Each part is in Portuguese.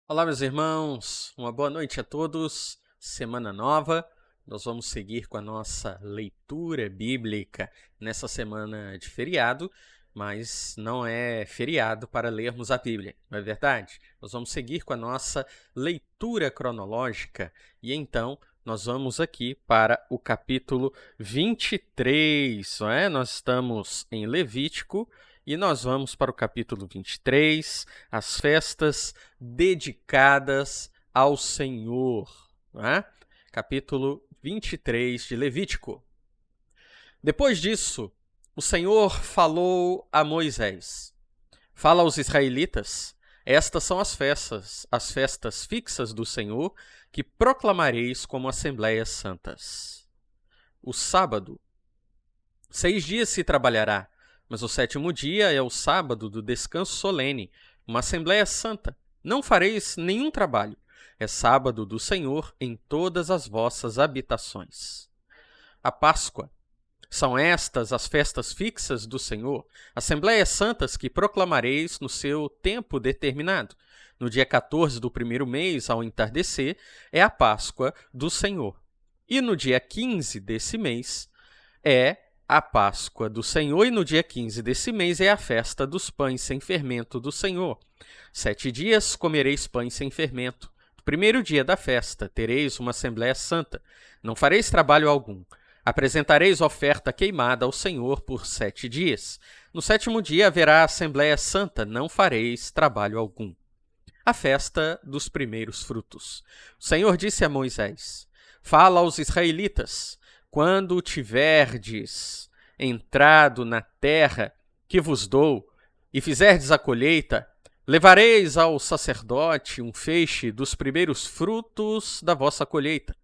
Olá, meus irmãos, uma boa noite a todos. Semana nova, nós vamos seguir com a nossa leitura bíblica nessa semana de feriado, mas não é feriado para lermos a Bíblia, não é verdade? Nós vamos seguir com a nossa leitura cronológica e então nós vamos aqui para o capítulo 23, não é? Nós estamos em Levítico. E nós vamos para o capítulo 23, as festas dedicadas ao Senhor. Não é? Capítulo 23 de Levítico. Depois disso, o Senhor falou a Moisés: Fala aos israelitas, estas são as festas fixas do Senhor, que proclamareis como assembléias santas. O sábado, 6 dias se trabalhará, mas o 7º dia é o sábado do descanso solene, uma assembléia santa. Não fareis nenhum trabalho. É sábado do Senhor em todas as vossas habitações. A Páscoa. São estas as festas fixas do Senhor, assembléias santas que proclamareis no seu tempo determinado. No dia 14 do primeiro mês, ao entardecer, é a Páscoa do Senhor. E no dia 15 desse mês é a Páscoa do Senhor, e no dia 15 desse mês é a festa dos pães sem fermento do Senhor. 7 dias comereis pães sem fermento. No primeiro dia da festa tereis uma assembléia santa. Não fareis trabalho algum. Apresentareis oferta queimada ao Senhor por 7 dias. No 7º dia haverá assembléia santa, não fareis trabalho algum. A festa dos primeiros frutos. O Senhor disse a Moisés: Fala aos israelitas: Quando tiverdes entrado na terra que vos dou e fizerdes a colheita, levareis ao sacerdote um feixe dos primeiros frutos da vossa colheita,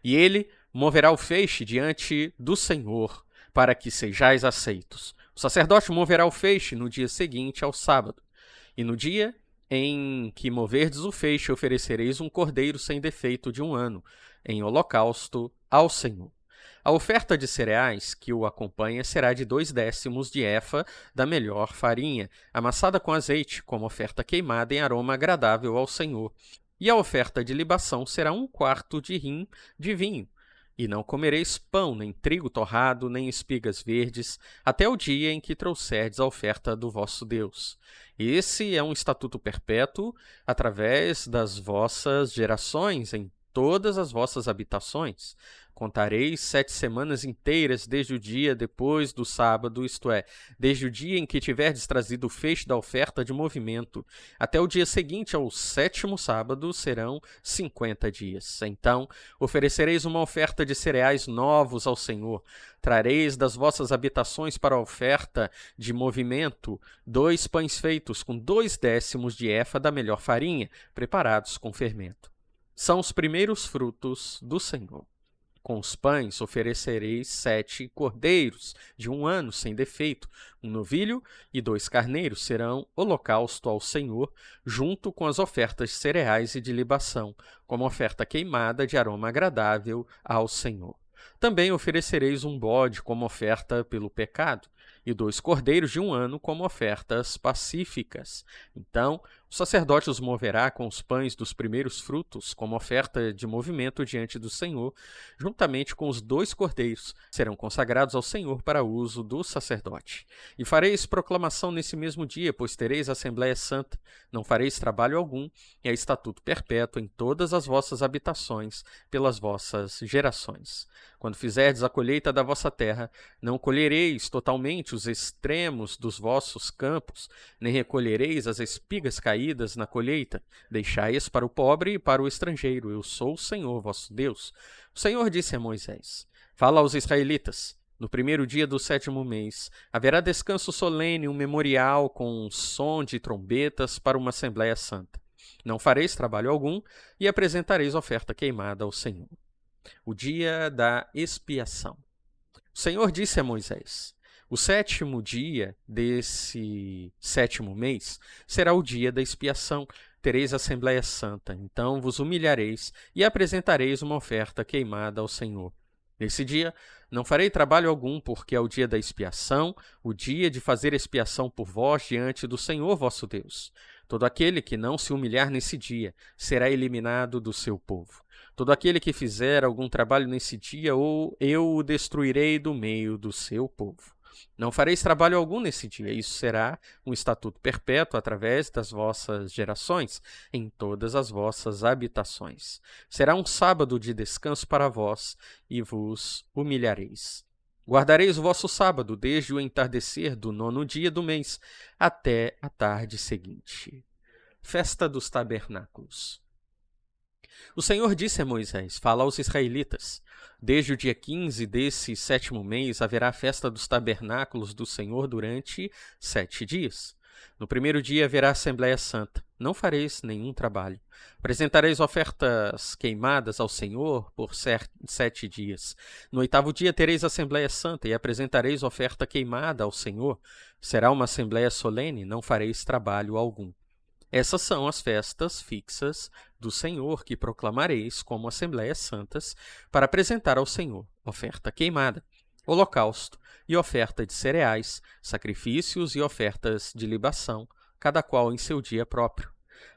e ele moverá o feixe diante do Senhor, para que sejais aceitos. O sacerdote moverá o feixe no dia seguinte ao sábado, e no dia em que moverdes o feixe, oferecereis um cordeiro sem defeito de 1 ano, em holocausto ao Senhor. A oferta de cereais que o acompanha será de 2/10 de efa da melhor farinha, amassada com azeite, como oferta queimada em aroma agradável ao Senhor. E a oferta de libação será 1/4 de hin de vinho. E não comereis pão, nem trigo torrado, nem espigas verdes, até o dia em que trouxerdes a oferta do vosso Deus. Esse é um estatuto perpétuo através das vossas gerações em todas as vossas habitações. Contareis 7 semanas inteiras desde o dia depois do sábado, isto é, desde o dia em que tiverdes trazido o feixe da oferta de movimento, até o dia seguinte ao 7º sábado, serão 50 dias. Então, oferecereis uma oferta de cereais novos ao Senhor. Trareis das vossas habitações para a oferta de movimento 2 pães feitos com 2/10 de efa da melhor farinha, preparados com fermento. São os primeiros frutos do Senhor. Com os pães oferecereis 7 cordeiros de 1 ano sem defeito, 1 novilho e 2 carneiros serão holocausto ao Senhor, junto com as ofertas de cereais e de libação, como oferta queimada de aroma agradável ao Senhor. Também oferecereis um bode como oferta pelo pecado, e 2 cordeiros de 1 ano como ofertas pacíficas. Então, o sacerdote os moverá com os pães dos primeiros frutos, como oferta de movimento diante do Senhor, juntamente com os 2 cordeiros, serão consagrados ao Senhor para uso do sacerdote. E fareis proclamação nesse mesmo dia, pois tereis Assembleia Santa, não fareis trabalho algum, e é estatuto perpétuo em todas as vossas habitações, pelas vossas gerações. Quando fizerdes a colheita da vossa terra, não colhereis totalmente os extremos dos vossos campos, nem recolhereis as espigas caídas na colheita. Deixai-as para o pobre e para o estrangeiro. Eu sou o Senhor, vosso Deus. O Senhor disse a Moisés: Fala aos israelitas: No primeiro dia do 7º mês, haverá descanso solene, um memorial com som de trombetas para uma Assembleia Santa. Não fareis trabalho algum e apresentareis oferta queimada ao Senhor. O dia da expiação. O Senhor disse a Moisés: O 7º dia desse 7º mês será o dia da expiação. Tereis Assembleia Santa, então vos humilhareis e apresentareis uma oferta queimada ao Senhor. Nesse dia não farei trabalho algum, porque é o dia da expiação, o dia de fazer expiação por vós diante do Senhor vosso Deus. Todo aquele que não se humilhar nesse dia será eliminado do seu povo. Todo aquele que fizer algum trabalho nesse dia, ou eu o destruirei do meio do seu povo. Não fareis trabalho algum nesse dia, isso será um estatuto perpétuo através das vossas gerações, em todas as vossas habitações. Será um sábado de descanso para vós, e vos humilhareis. Guardareis o vosso sábado, desde o entardecer do 9º dia do mês, até a tarde seguinte. Festa dos Tabernáculos. O Senhor disse a Moisés: fala aos israelitas: desde o dia 15 desse 7º mês haverá a festa dos tabernáculos do Senhor durante 7 dias. No primeiro dia haverá Assembleia Santa. Não fareis nenhum trabalho. Apresentareis ofertas queimadas ao Senhor por 7 dias. No 8º dia tereis Assembleia Santa e apresentareis oferta queimada ao Senhor. Será uma assembleia solene, não fareis trabalho algum. Essas são as festas fixas do Senhor que proclamareis como assembleias santas para apresentar ao Senhor oferta queimada, holocausto e oferta de cereais, sacrifícios e ofertas de libação, cada qual em seu dia próprio.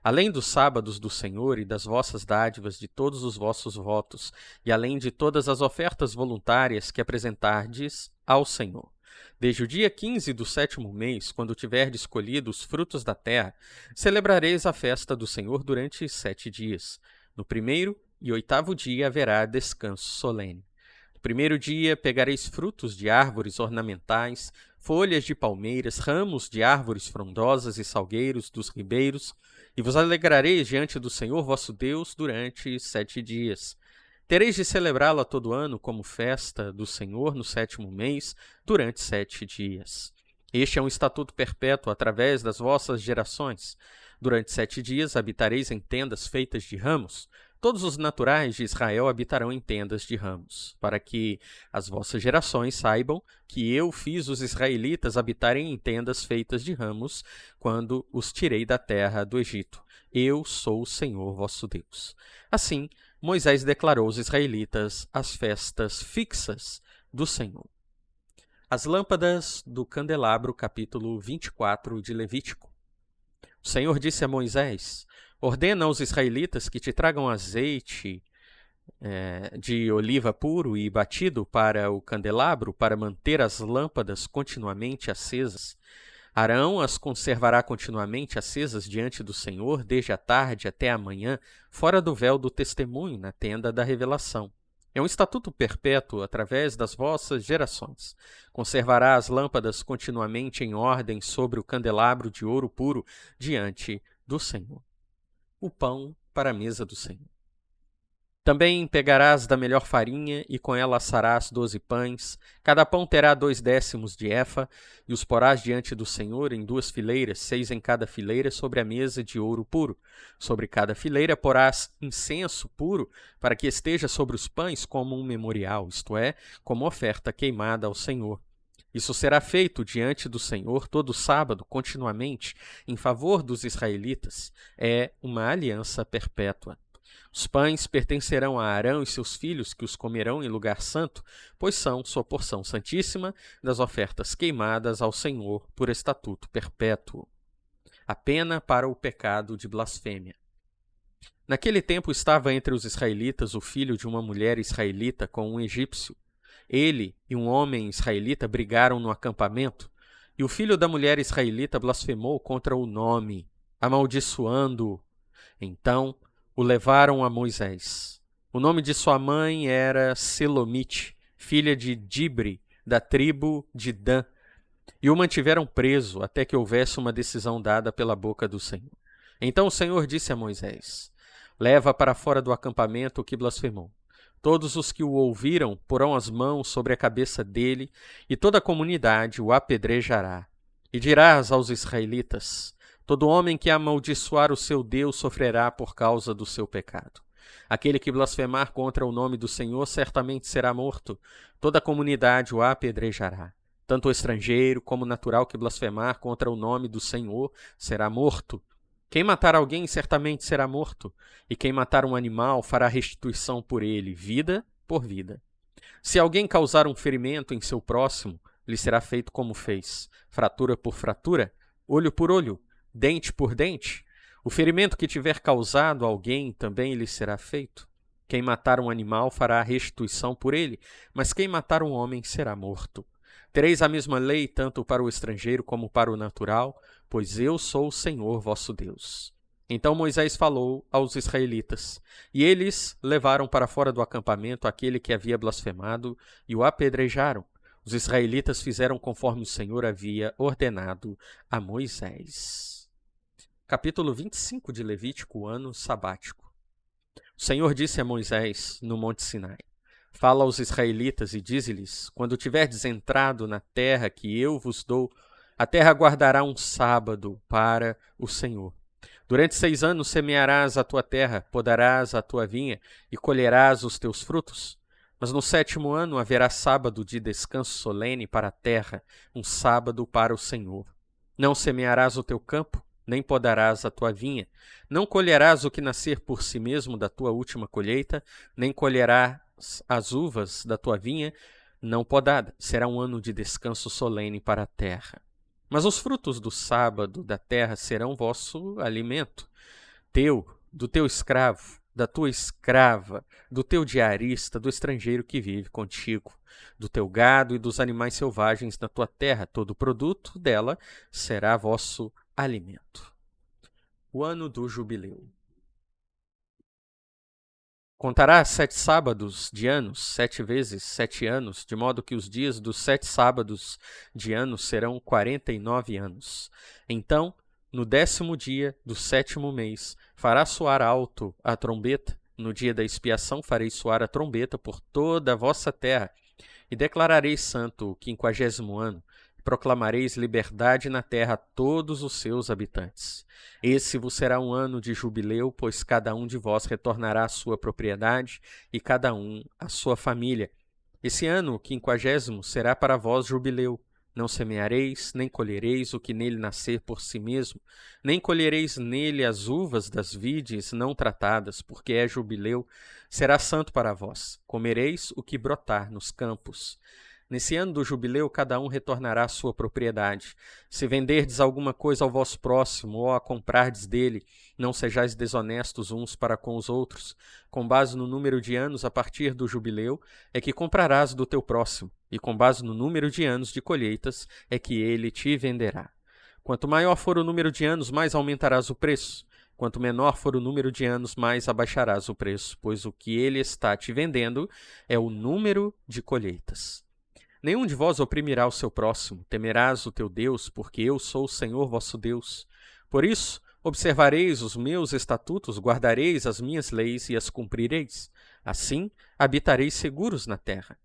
Além dos sábados do Senhor e das vossas dádivas de todos os vossos votos, e além de todas as ofertas voluntárias que apresentardes ao Senhor. Desde o dia 15 do 7º mês, quando tiverdes colhido os frutos da terra, celebrareis a festa do Senhor durante 7 dias. No 1º e 8º dia haverá descanso solene. No 1º dia pegareis frutos de árvores ornamentais, folhas de palmeiras, ramos de árvores frondosas e salgueiros dos ribeiros, e vos alegrareis diante do Senhor vosso Deus durante 7 dias. Tereis de celebrá-la todo ano como festa do Senhor no 7º mês, durante 7 dias. Este é um estatuto perpétuo através das vossas gerações. Durante 7 dias habitareis em tendas feitas de ramos. Todos os naturais de Israel habitarão em tendas de ramos, para que as vossas gerações saibam que eu fiz os israelitas habitarem em tendas feitas de ramos, quando os tirei da terra do Egito. Eu sou o Senhor vosso Deus. Assim, Moisés declarou aos israelitas as festas fixas do Senhor. As lâmpadas do candelabro, capítulo 24 de Levítico. O Senhor disse a Moisés: ordena aos israelitas que te tragam azeite de oliva puro e batido para o candelabro, para manter as lâmpadas continuamente acesas. Arão as conservará continuamente acesas diante do Senhor, desde a tarde até a manhã, fora do véu do testemunho, na tenda da revelação. É um estatuto perpétuo através das vossas gerações. Conservará as lâmpadas continuamente em ordem sobre o candelabro de ouro puro diante do Senhor. O pão para a mesa do Senhor. Também pegarás da melhor farinha e com ela assarás 12 pães. Cada pão terá 2/10 de efa, e os porás diante do Senhor em 2 fileiras, 6 em cada fileira, sobre a mesa de ouro puro. Sobre cada fileira porás incenso puro, para que esteja sobre os pães como um memorial, isto é, como oferta queimada ao Senhor. Isso será feito diante do Senhor todo sábado, continuamente, em favor dos israelitas. É uma aliança perpétua. Os pães pertencerão a Arão e seus filhos, que os comerão em lugar santo, pois são sua porção santíssima das ofertas queimadas ao Senhor por estatuto perpétuo. A pena para o pecado de blasfêmia. Naquele tempo estava entre os israelitas o filho de uma mulher israelita com um egípcio. Ele e um homem israelita brigaram no acampamento, e o filho da mulher israelita blasfemou contra o nome, amaldiçoando-o. Então o levaram a Moisés. O nome de sua mãe era Selomite, filha de Dibre, da tribo de Dan, e o mantiveram preso até que houvesse uma decisão dada pela boca do Senhor. Então o Senhor disse a Moisés: leva para fora do acampamento o que blasfemou. Todos os que o ouviram porão as mãos sobre a cabeça dele, e toda a comunidade o apedrejará. E dirás aos israelitas: todo homem que amaldiçoar o seu Deus sofrerá por causa do seu pecado. Aquele que blasfemar contra o nome do Senhor certamente será morto. Toda a comunidade o apedrejará. Tanto o estrangeiro como o natural que blasfemar contra o nome do Senhor será morto. Quem matar alguém certamente será morto, e quem matar um animal fará restituição por ele, vida por vida. Se alguém causar um ferimento em seu próximo, lhe será feito como fez, fratura por fratura, olho por olho, dente por dente? O ferimento que tiver causado a alguém também lhe será feito. Quem matar um animal fará restituição por ele, mas quem matar um homem será morto. Tereis a mesma lei tanto para o estrangeiro como para o natural, pois eu sou o Senhor vosso Deus. Então Moisés falou aos israelitas, e eles levaram para fora do acampamento aquele que havia blasfemado e o apedrejaram. Os israelitas fizeram conforme o Senhor havia ordenado a Moisés. Capítulo 25 de Levítico, ano sabático. O Senhor disse a Moisés no monte Sinai: Fala aos israelitas e dize-lhes: Quando tiverdes entrado na terra que eu vos dou, a terra guardará um sábado para o Senhor. Durante 6 anos semearás a tua terra, podarás a tua vinha e colherás os teus frutos. Mas no 7º ano haverá sábado de descanso solene para a terra, um sábado para o Senhor. Não semearás o teu campo, nem podarás a tua vinha. Não colherás o que nascer por si mesmo da tua última colheita, nem colherás as uvas da tua vinha não podada. Será um ano de descanso solene para a terra. Mas os frutos do sábado da terra serão vosso alimento, do teu escravo, da tua escrava, do teu diarista, do estrangeiro que vive contigo, do teu gado e dos animais selvagens na tua terra. Todo o produto dela será vosso alimento. O ano do jubileu. Contarás 7 sábados de anos, 7 vezes 7 anos, de modo que os dias dos 7 sábados de anos serão 49 anos. Então, no 10º dia do 7º mês, farás soar alto a trombeta. No dia da expiação farei soar a trombeta por toda a vossa terra, e declarareis santo o 50º ano. Proclamareis liberdade na terra a todos os seus habitantes. Esse vos será um ano de jubileu, pois cada um de vós retornará à sua propriedade e cada um à sua família. Esse ano, o 50º, será para vós jubileu. Não semeareis, nem colhereis o que nele nascer por si mesmo, nem colhereis nele as uvas das vides não tratadas, porque é jubileu. Será santo para vós. Comereis o que brotar nos campos. Nesse ano do jubileu, cada um retornará à sua propriedade. Se venderdes alguma coisa ao vosso próximo, ou a comprardes dele, não sejais desonestos uns para com os outros. Com base no número de anos a partir do jubileu, é que comprarás do teu próximo, e com base no número de anos de colheitas, é que ele te venderá. Quanto maior for o número de anos, mais aumentarás o preço. Quanto menor for o número de anos, mais abaixarás o preço, pois o que ele está te vendendo é o número de colheitas. Nenhum de vós oprimirá o seu próximo, temerás o teu Deus, porque eu sou o Senhor vosso Deus. Por isso, observareis os meus estatutos, guardareis as minhas leis e as cumprireis. Assim, habitareis seguros na terra.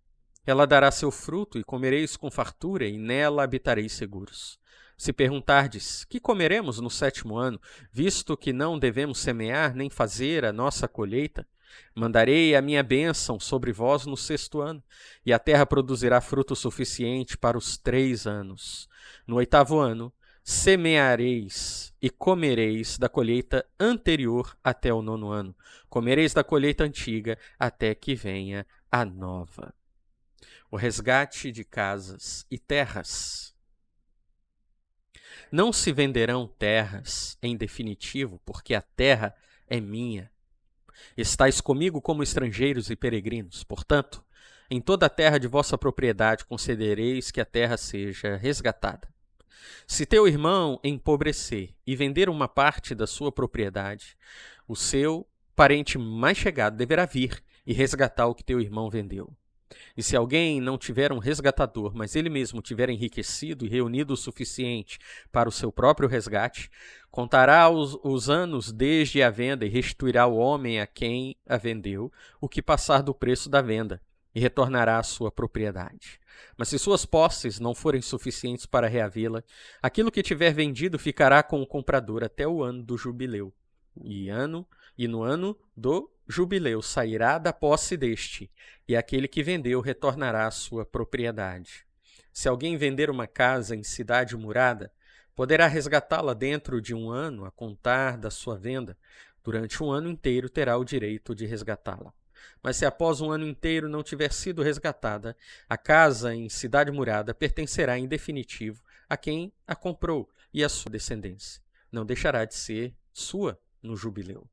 Ela dará seu fruto e comereis com fartura, e nela habitareis seguros. Se perguntardes, que comeremos no 7º ano, visto que não devemos semear nem fazer a nossa colheita? Mandarei a minha bênção sobre vós no 6º ano, e a terra produzirá fruto suficiente para os 3 anos. No 8º ano, semeareis e comereis da colheita anterior até o 9º ano. Comereis da colheita antiga até que venha a nova. O resgate de casas e terras. Não se venderão terras em definitivo, porque a terra é minha. Estais comigo como estrangeiros e peregrinos. Portanto, em toda a terra de vossa propriedade concedereis que a terra seja resgatada. Se teu irmão empobrecer e vender uma parte da sua propriedade, o seu parente mais chegado deverá vir e resgatar o que teu irmão vendeu. E se alguém não tiver um resgatador, mas ele mesmo tiver enriquecido e reunido o suficiente para o seu próprio resgate, contará os anos desde a venda e restituirá ao homem a quem a vendeu o que passar do preço da venda, e retornará à sua propriedade. Mas se suas posses não forem suficientes para reavê-la, aquilo que tiver vendido ficará com o comprador até o ano do jubileu. E no ano do jubileu sairá da posse deste, e aquele que vendeu retornará à sua propriedade. Se alguém vender uma casa em cidade murada, poderá resgatá-la dentro de 1 ano a contar da sua venda. Durante 1 ano inteiro terá o direito de resgatá-la. Mas se após 1 ano inteiro não tiver sido resgatada, a casa em cidade murada pertencerá em definitivo a quem a comprou e à sua descendência. não deixará de ser sua no jubileu.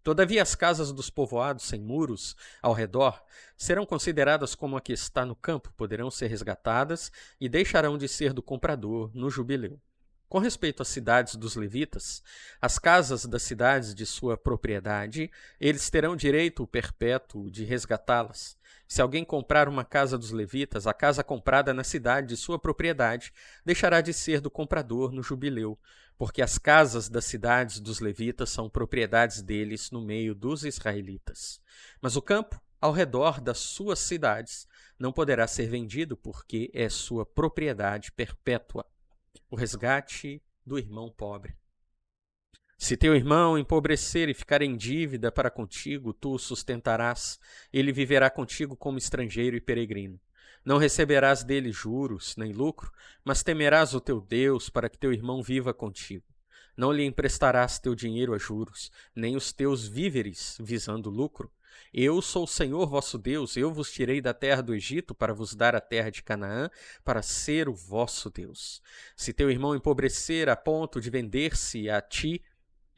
Todavia, as casas dos povoados sem muros ao redor serão consideradas como a que está no campo, poderão ser resgatadas e deixarão de ser do comprador no jubileu. Com respeito às cidades dos levitas, as casas das cidades de sua propriedade, eles terão direito perpétuo de resgatá-las. Se alguém comprar uma casa dos levitas, a casa comprada na cidade de sua propriedade deixará de ser do comprador no jubileu, porque as casas das cidades dos levitas são propriedades deles no meio dos israelitas. Mas o campo ao redor das suas cidades não poderá ser vendido, porque é sua propriedade perpétua. O resgate do irmão pobre. Se teu irmão empobrecer e ficar em dívida para contigo, tu o sustentarás. Ele viverá contigo como estrangeiro e peregrino. Não receberás dele juros nem lucro, mas temerás o teu Deus para que teu irmão viva contigo. Não lhe emprestarás teu dinheiro a juros, nem os teus víveres visando lucro. Eu sou o Senhor vosso Deus, eu vos tirei da terra do Egito para vos dar a terra de Canaã, para ser o vosso Deus. Se teu irmão empobrecer a ponto de vender-se a ti,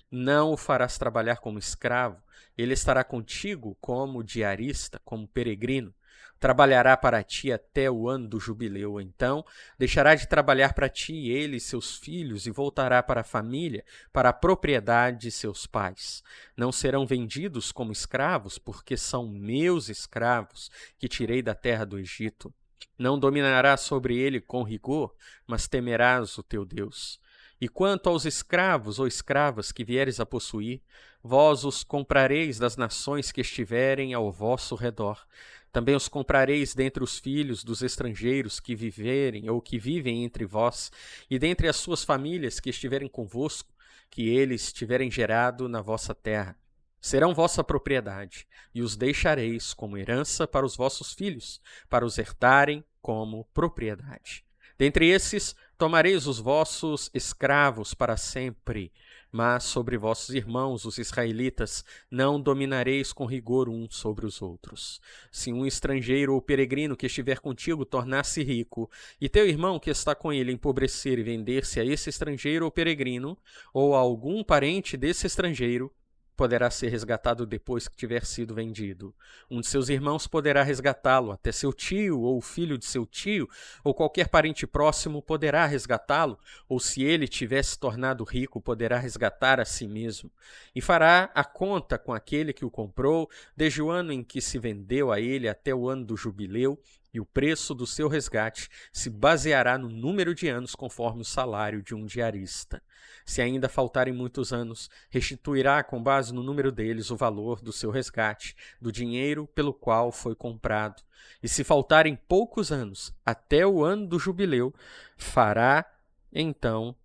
não o farás trabalhar como escravo, ele estará contigo como diarista, como peregrino. Trabalhará para ti até o ano do jubileu. Então, deixará de trabalhar para ti ele e seus filhos e voltará para a família, para a propriedade de seus pais. Não serão vendidos como escravos, porque são meus escravos que tirei da terra do Egito. Não dominarás sobre ele com rigor, mas temerás o teu Deus. E quanto aos escravos ou escravas que vieres a possuir, vós os comprareis das nações que estiverem ao vosso redor. Também os comprareis dentre os filhos dos estrangeiros que viverem ou que vivem entre vós, e dentre as suas famílias que estiverem convosco, que eles tiverem gerado na vossa terra. Serão vossa propriedade, e os deixareis como herança para os vossos filhos, para os herdarem como propriedade. Dentre esses, tomareis os vossos escravos para sempre, mas sobre vossos irmãos, os israelitas, não dominareis com rigor uns sobre os outros. Se um estrangeiro ou peregrino que estiver contigo tornar-se rico, e teu irmão que está com ele empobrecer e vender-se a esse estrangeiro ou peregrino, ou a algum parente desse estrangeiro, poderá ser resgatado depois que tiver sido vendido. Um de seus irmãos poderá resgatá-lo, até seu tio ou o filho de seu tio, ou qualquer parente próximo poderá resgatá-lo, ou se ele tivesse tornado rico, poderá resgatar a si mesmo. E fará a conta com aquele que o comprou, desde o ano em que se vendeu a ele até o ano do jubileu, e o preço do seu resgate se baseará no número de anos conforme o salário de um diarista. Se ainda faltarem muitos anos, restituirá com base no número deles o valor do seu resgate, do dinheiro pelo qual foi comprado. E se faltarem poucos anos até o ano do jubileu, fará então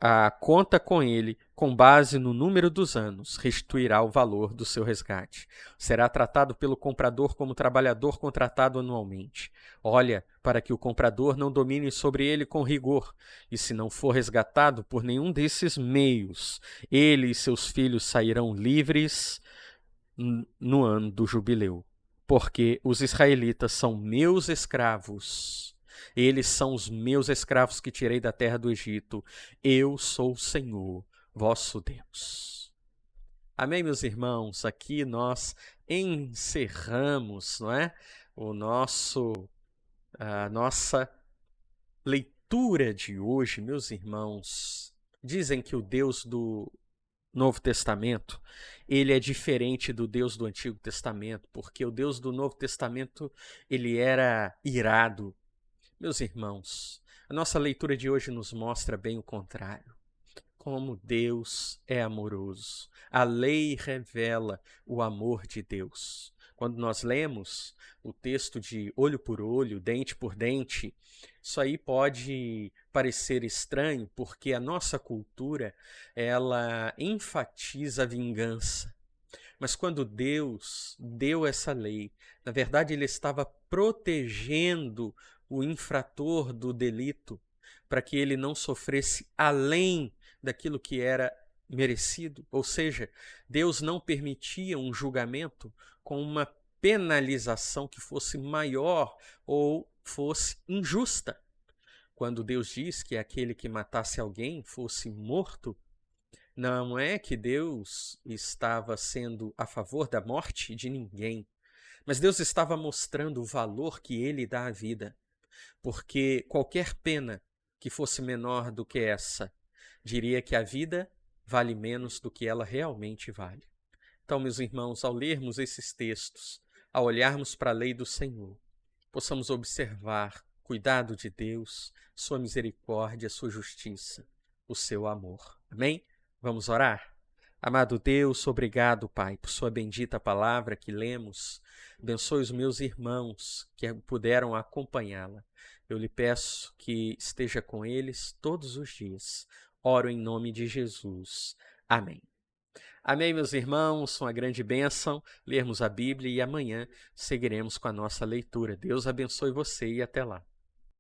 a conta com ele, com base no número dos anos, restituirá o valor do seu resgate. Será tratado pelo comprador como trabalhador contratado anualmente. Olha, para que o comprador não domine sobre ele com rigor, e se não for resgatado por nenhum desses meios, ele e seus filhos sairão livres no ano do jubileu. Porque os israelitas são meus escravos. Eles são os meus escravos que tirei da terra do Egito. Eu sou o Senhor, vosso Deus. Amém, meus irmãos? Aqui nós encerramos, não é? A nossa leitura de hoje, meus irmãos. Dizem que o Deus do Novo Testamento, ele é diferente do Deus do Antigo Testamento, porque o Deus do Novo Testamento, ele era irado. Meus irmãos, a nossa leitura de hoje nos mostra bem o contrário. Como Deus é amoroso. A lei revela o amor de Deus. Quando nós lemos o texto de olho por olho, dente por dente, isso aí pode parecer estranho, porque a nossa cultura, ela enfatiza a vingança. Mas quando Deus deu essa lei, na verdade ele estava protegendo o infrator do delito para que ele não sofresse além daquilo que era merecido. Ou seja, Deus não permitia um julgamento com uma penalização que fosse maior ou fosse injusta. Quando Deus diz que aquele que matasse alguém fosse morto, Não é que Deus estava sendo a favor da morte de ninguém, mas Deus estava mostrando o valor que ele dá à vida, porque qualquer pena que fosse menor do que essa, diria que a vida vale menos do que ela realmente vale. Então, meus irmãos, ao lermos esses textos, ao olharmos para a lei do Senhor, possamos observar o cuidado de Deus, sua misericórdia, sua justiça, o seu amor. Amém? Vamos orar? Amado Deus, obrigado, Pai, por sua bendita palavra que lemos. Abençoe os meus irmãos que puderam acompanhá-la. Eu lhe peço que esteja com eles todos os dias. Oro em nome de Jesus. Amém. Amém, meus irmãos, uma grande bênção lermos a Bíblia e amanhã seguiremos com a nossa leitura. Deus abençoe você e até lá.